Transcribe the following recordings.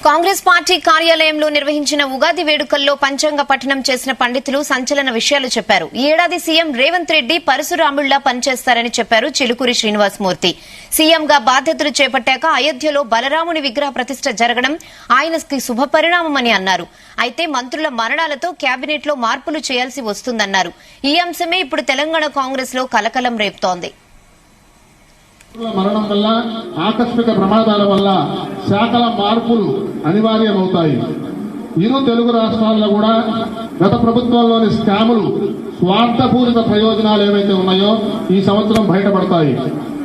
Congress party కార్యాలయంలో నిర్వహించిన ఉగాది వేడుకల్లో పంచాంగ పఠనం చేసిన పండితులు సంచలన విషయాలు చెప్పారు. ఈ ఏడాది సీఎం రేవంత్ రెడ్డి పరశురాముళ్లా పనిచేస్తారని చెప్పారు చిలుకూరి శ్రీనివాసమూర్తి. సీఎంగా బాధ్యతలు చేపట్టాక అయోధ్యలో బలరాముని విగ్రహ ప్రతిష్ఠ జరగడం ఆయనకి శుభపరిణామమని అన్నారు. అయితే మంత్రుల మరణాలతో కేబినెట్ లో మార్పులు చేయాల్సి వస్తుందన్నారు. ఈ అంశమే ఇప్పుడు తెలంగాణ కాంగ్రెస్ లో కలకలం రేపుతోంది. మరణం వల్ల ఆకస్మిక ప్రమాదాల వల్ల శాఖల మార్పులు అనివార్యమవుతాయి. ఇరు తెలుగు రాష్ట్రాల్లో కూడా గత ప్రభుత్వంలోని స్కాములు, స్వార్థపూరిత ప్రయోజనాలు ఏవైతే ఉన్నాయో ఈ సంవత్సరం బయటపడతాయి.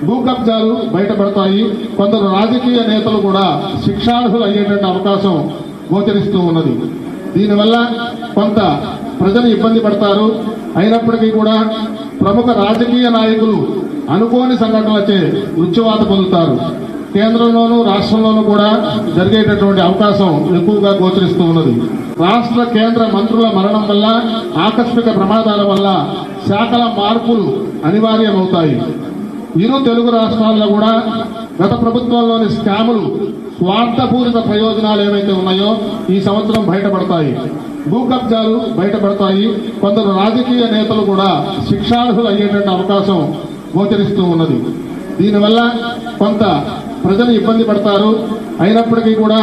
భూ కబ్జాలు బయటపడతాయి. కొందరు రాజకీయ నేతలు కూడా శిక్షార్హులు అయ్యేటువంటి అవకాశం గోచరిస్తూ ఉన్నది. దీనివల్ల కొంత ప్రజలు ఇబ్బంది పడతారు. అయినప్పటికీ కూడా ప్రముఖ రాజకీయ నాయకులు అనుకోని సంఘటనలచే మృత్యువాత పొందుతారు. కేంద్రంలోనూ రాష్ట్రంలోనూ కూడా జరిగేటటువంటి అవకాశం ఎక్కువగా గోచరిస్తూ ఉన్నది. రాష్ట్ర కేంద్ర మంత్రుల మరణం వల్ల ఆకస్మిక ప్రమాదాల వల్ల శాఖల మార్పులు అనివార్యమవుతాయి. ఇరు తెలుగు రాష్ట్రాల్లో కూడా గత ప్రభుత్వంలోని స్కాములు, స్వార్థపూరిత ప్రయోజనాలు ఏవైతే ఉన్నాయో ఈ సంవత్సరం బయటపడతాయి. భూ కబ్జాలు బయటపడతాయి. కొందరు రాజకీయ నేతలు కూడా శిక్షార్హులు అయ్యేటువంటి అవకాశం గోచరిస్తూ ఉన్నది. దీనివల్ల కొంత ప్రజలు ఇబ్బంది పడతారు. అయినప్పటికీ కూడా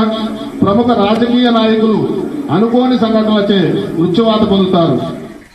ప్రముఖ రాజకీయ నాయకులు అనుకోని సంఘటనలచే మృత్యువాత పొందుతారు.